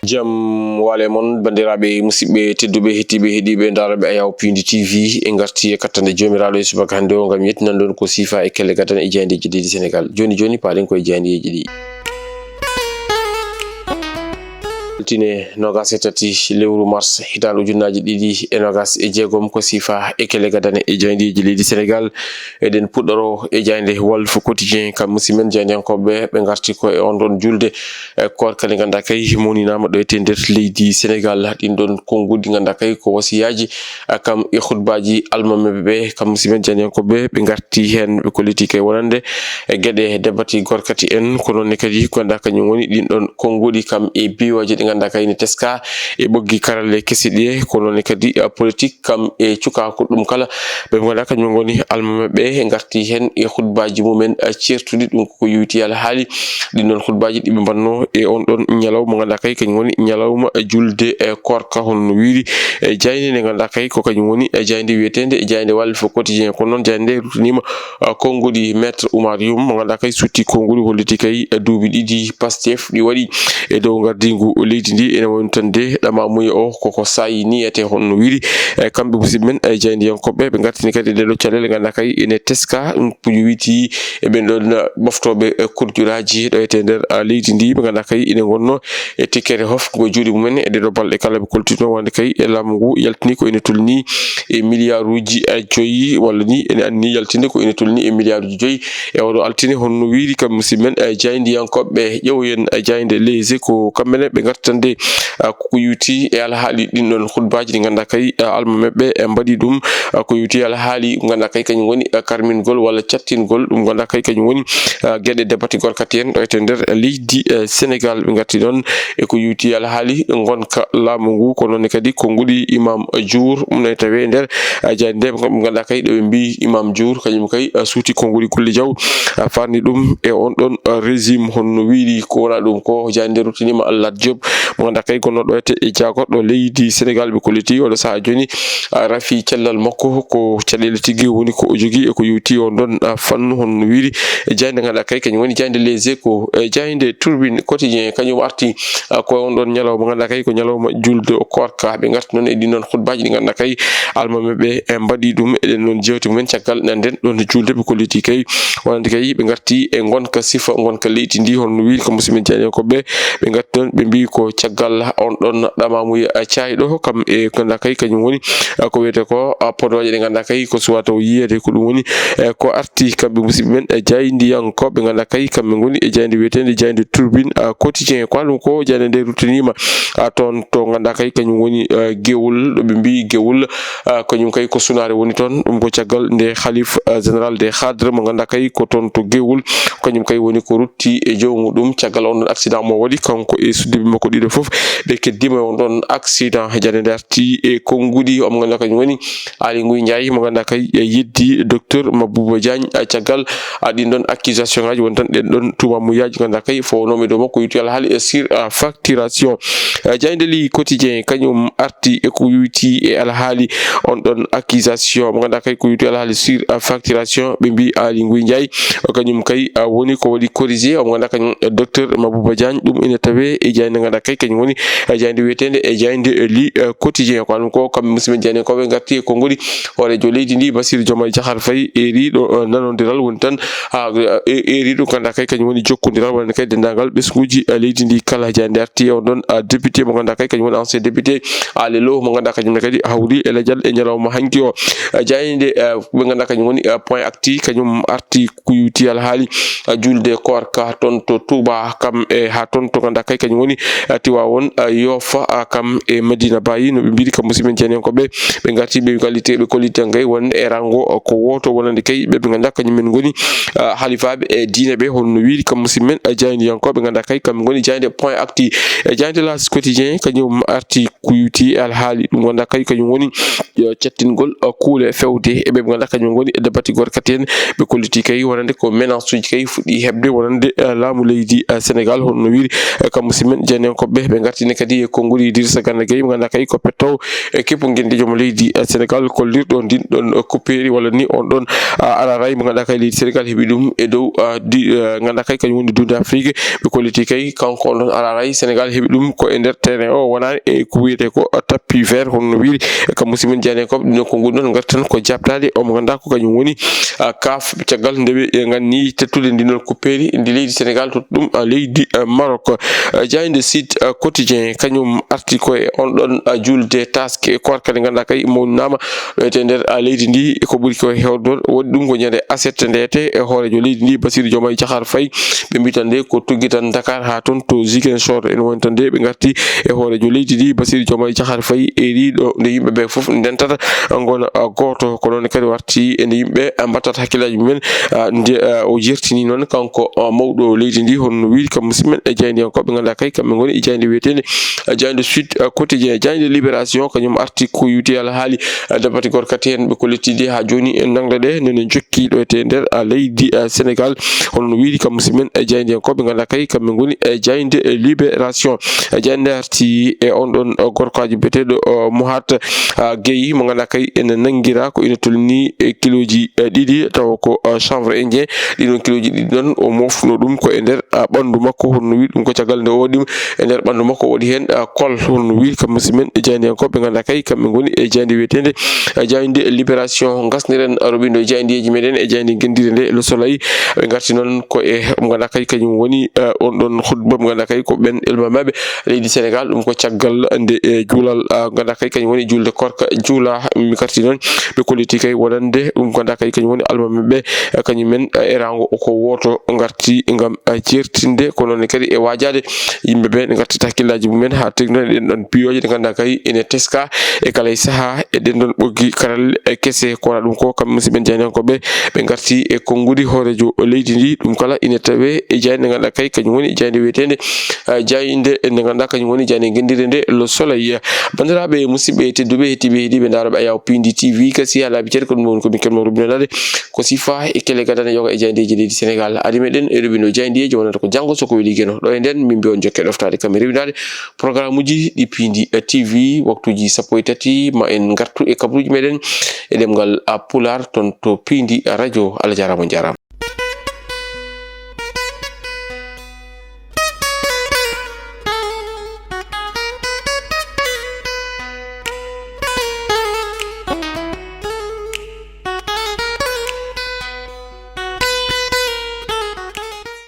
Jam wale mon bandiraɓe musidɓe tedduɓe hettiɓe heeɗiɓe daraɓe Ayaw Pindi TV e garti e kattande jomiraɗo e subaka hande o gam yettinan ɗon ko sifa e kelle gadan e jayndeji leydi Sénégal. Joni palen koye jayndeji ɗi. Altine nogas e tati lewru mars hitande ujunnaji ɗiɗi e nogas e jeegom ko sifa e kelle gadane e jayndeji leydi Sénégal. Eɗen puɗɗoro e jaynde Walf Quotidien kam musimen jayndeyankoɓe ɓe garti ko e on ɗon julde korka nde ganduɗa kay moninama ɗo ete nder leydi Sénégal. Ɗin ɗon konngudi ganduɗa kay ko wasiyaji kam e khutbaji almameɓe ɓe kam musimen jayndeyankoɓe ɓe garti hen ɓe kolliti kay wonande e gueɗe debati gorkati en ko nonne kadi ganduɗa kañum woni ɗin ɗon konngudi kam e biwaji ɗi ganduɗa kay ne teska e ɓoggi karalle kesi ɗi ko nonne kadi politique kam e cukako ɗum kala ɓe ganduɗa kañum goni almameɓe e garti hen e khutbaji mumen certuɗi ɗum ko yiwiti alhaali ɗin ɗon khutbaji ɗiɓe mbanno e on ɗon ñalawma ganduɗa kay kañum woni ñalawma julde e korka honno wiiri e jayde nde ganduɗa kay ko kañum woni e jayde wiyetende e jayde Walf Quotidien ko noon jayde nde rutanima konngudi maître Oumar Youm mo ganduɗa kay sutti konngudi holliti kay duuɓi ɗiɗi Pastef ɗi waɗi e dow gardingu leydi ndi ene woni tan de ɗamamuya o koko sayi ni ete honno wiiri kamɓe musidɓe men e jayndiyankoɓe ɓe gartini kadi ɗe ɗo calele ganduɗa kay ene teska ɗum ko witi e ɓen ɗon ɓoftoɓe kurjuraji ɗo ete nder leydi ndi ɓe ganduɗa kay ine gonno e tikkere hofgo juuɗe mumen e ɗeɗo balɗe kala ɓe koltino wonde kay e laamu ngu yaltini ko ene tolni e milliard uji 5 walla ni ene anni yaltinde ko ene tolni e milliard uji 5 e oɗo altine honno wiiri kam musidɓe men jayndiyankoɓe ƴeewoyen jaynde Les Échos kamɓene ɓe gartande ko yuti e alhaali ɗin ɗon khutbaji ɗi ganduɗa kay almameɓe e mbaɗi ɗum ko yuti alhaali ganduɗa kay kañum woni karmingol walla cattingol ɗum ganduɗa kay kañum woni gueɗe debati gorkati en ɗo ete nder leydi Sénégal ɓe garti ɗon e ko yuti alhaali gonka laamu ngu ko nonne kadi konngudi Imam Diour ɗum ne tawe nder jayde nde ɓe ganduɗa kay ɗo ɓe mbi Imam Diour kañum kay suuti konngudi Kulle Diaw farni ɗum e on ɗon régime honno wiiri ko wona ɗum ko jayde nde rutinima Lat Diop mo ganduɗa kay gonno ɗo ete e jagoɗɗo leydi Sénégal ɓe kolliti oɗo saaha joni rafi cellal makko ko caɗele tigui woni ko o jogui e ko yuti on ɗon fannu honno wiiri e jayde ganduɗa kay kañum woni jayde Les Échos e jayde Turbine Quotidien kañum arti ko on ɗon ñalawma ganduɗa kay ko ñalawma julde korka ɓe garti noon e ɗin ɗon khutbaji ɗi ganduɗa kay almameɓe e mbaɗi ɗum eɗen ɗon jewte mumen caggal nden ɗon julde ɓe kolliti kay wonande kay ɓe garti e gonka sifa gonka leydi ndi honno wiiri ko musidɓe jaynikoɓe ɓe garti ɗon ɓe mbi ko caggal on ɗon ɗamamuya cayɗo kam e ganduɗa kay kañum woni ko wiyete ko podoje ɗe ganduɗa kay ko suwata o yiyede ko ɗum woni ko arti kamɓe musidɓe men jayndiyankoɓe ganduɗa kay kamɓe goni e jayde wiyetende jayde Turbine Quotidien ko ɗum ko jayde nde rutinima toon to ganduɗa kay kañum woni Guewol ɗo ɓe mbi Guewol kañum kay ko sunare woni toon ɗum ko caggal nde Khalife général des Khadres mo ganduɗa kay ko toon to Guewol kañum kay woni ko rutti e jowmuɗum caggal on ɗon accident mo waɗi kanko e suddiɓe makko ɗiɗo foof ɓe keddima on ɗon accident jande nde arti e konngudi omo ganduɗa kañum woni Aly Ngouille Ndiaye mo ganduɗa kay yeddi docteur Mabouba Diagne caggal ɗin ɗon accusation ngaji woni tan ɗen ɗon tumamuyaji ganduɗa kay fownoɓe dow makko yuti alhaali e sur facturation jayde Li Quotidien kañum arti e ko yuti e alhaali on ɗon accusation mo ganduɗa kay ko yuti alhaali sur facturation ɓe mbi Aly Ngouille Ndiaye kañum kay woni ko waɗi corrigé omo ganduɗa kañum docteur Mabouba Diagne ɗum ene tawe e jayde ganduɗa kay kañum woni jayde wiyetende e jayde Li Quotidien ko ɗum ko kamɓe musidɓe jaynikoɓe garti e konngudi horejo leydi ndi Bassirou Diomaye Diakhar Faye eriɗo nanodiral woni tan eriɗo ganduɗa kay kañum woni jokkodiral wonande kay dendagal ɓesguji leydi ndi kala jayde arti on ɗon député mo ganduɗa kay kañum woni ancien député Alelo mo ganduɗa kañumne kadi hawri e leƴal e ñalawma hanki o jayde ɓe ganduɗa kañum woni Point Actu kañum arti ko yuti alhaali julde korka toon to Touba kam e ha toon to ganduɗa kay kañum woni Tiwawon Yofa kam e Medina Bayi no ɓe mbiɗi kam musidɓe jaynikoɓe ɓe garti ɓe qualité ɓe kolliti ngay wonde e rango ko woto wonande kay ɓe ganduɗa kañumen goni halifaɓe e diine ɓe holno wiiri kam musidɓe men jayndiyankoɓe ganduɗa kay kamɓe goni jayde Point Actu e jayde L'As Quotidien kañum arti ko yuti alhaali ɗum ganduɗa kay kañum woni cattingol kuule fewde eɓe ganduɗa kañum goni e debati gorkati en ɓe kolliti kay wonande ko menace uji kay fuɗɗi hebde wonande laamu leydi Sénégal holno wiiri kam musidɓe men jayndiyankoɓe yimɓe ɓe gartini kadi e konngol Idrissa Gana Gueye mo ganduɗa kay ko pettaw keppu guendijomo leydi Sénégal kollirɗo ndin ɗon couperi walla ni on ɗon araray mo ganduɗa kay leydi Sénégal heeɓi ɗum e dow ganduɗa kay kañum woni Dunde Afrique ɓe kolliti kay kanko on ɗon araray Sénégal heeɓi ɗum ko e nder terrain o wonani e ko wiyete ko tapis vert hono wiiri kam musidmen Diané Koɓe ɗum ko ngol ɗon garti tan ko jabtade o mo ganduɗa ko kañum woni CAF caggal nde ɓe ganni tettude ndinol couperi ndi leydi Sénégal to ɗum leydi Maroc. Jayde Sud Quotidien kañum arti ko e on ɗon julde taske korka nde ganduɗa kay mawnama ɗo e nder leydi ndi ko ɓuuri ko hewdon woni ɗum ko ñande aset ndeyete e hoorejo leydi ndi Bassirou Diomaye Diakhar Faye ɓe mbi tan nde ko tuggi tan Dakar ha toon to Ziguinchor ene woni tan nde ɓe garti e hoorejo leydi ndi Bassirou Diomaye Diakhar Faye e riɗo nde yimɓeɓe foof ndentata gona goto ko noon kadi warti ende yimɓe mbattata hakkillaji mumen nde o jertini noon kanko mawɗo leydi ndi hono wiiri kam musidmen e Diayndiyankoɓe ganduɗa kay kamɓe goni e jayde wiyetede Jayde Sud Quotidien. Jayde Libération kañum arti ko yuti ala haali dabati gorko kadi hen ɓe kollitide ha joni e nangde ɗe nene jokki ɗo e nder leydi Sénégal hono wiiri kam musidmen e Diayndiyankoɓe ganduɗa kay kamɓe goni e Jayde Libération. Jayde arti e on ɗon gorkoji biyeteɗo Mohat Gueye mo ganduɗa kay ene nanguira ko ina tolni kiloji ɗiɗi taw ko chanvre indien ɗiɗon kiloji ɗiɗi ɗon o mofno ɗum ko e nder ɓandu makko hono wiiri ɗum ko caggal nde o waɗi ɗum e nder ɓandu makko o waɗi hen kol hono wiiri kam musidmen e Diayndiyankoɓe ganduɗa kay kamɓe goni e Jayde wiyetede Jayde Libération. Gasniren roɓindo Diaydeji meɗen e Jayde guendire nde Le Soleil ɓe garti noon ko e mo ganduɗa kay kañum woni on ɗon hutba mo ganduɗa kay ko ɓen elmamaɓe leydi Sénégal ɗum ko caggal nde juulal ganduɗa kay kañum woni julde korka juula mi karti noon ɓe kolliti kay wonande ɗum ganduɗa kay kañum woni almamaɓe kañumen e rango ko woto garti gam jertinde ko noon kadi e wajade yimɓeɓe ne gartita hakkillaji mumen ha tegnoɗe ɗen ɗon piyoje ɗe ganduɗa kay ene teska e kala e saaha e ɗen ɗon ɓoggi karal kese ko waɗa ɗum ko kamɓe musidɓe Diayndiyankoɓe ɓe garti e konngudi hoorejo leydi ndi ɗum kala ine tawe e Jayde ganduɗa kay kañum woni Jayde wiyetede Jayde nde ganduɗa kañum woni Jayde guendire nde Le Soleil. Bandiraɓe musidɓe tedduɓe hettiɓe heeɗiɓe daroɓe Ayaw Pindi TV kasi ha laabi ceeɗe ko ɗum woni komin kelmo rubinanade ko sifa e kele gadane yoga e Diaydeji leydi Sénégal ari meɗen e rubino Diaydeji wonata ko janggo soko weeli gueno ɗo e nden min mbi on jokke ɗoftade kam rewinade programme uji ɗi Pindi TV waktuji 13 ma en gartu e kabruji meɗen e ɗemgal Pulaar ton to Pindi radio. Allah jarama on jarama.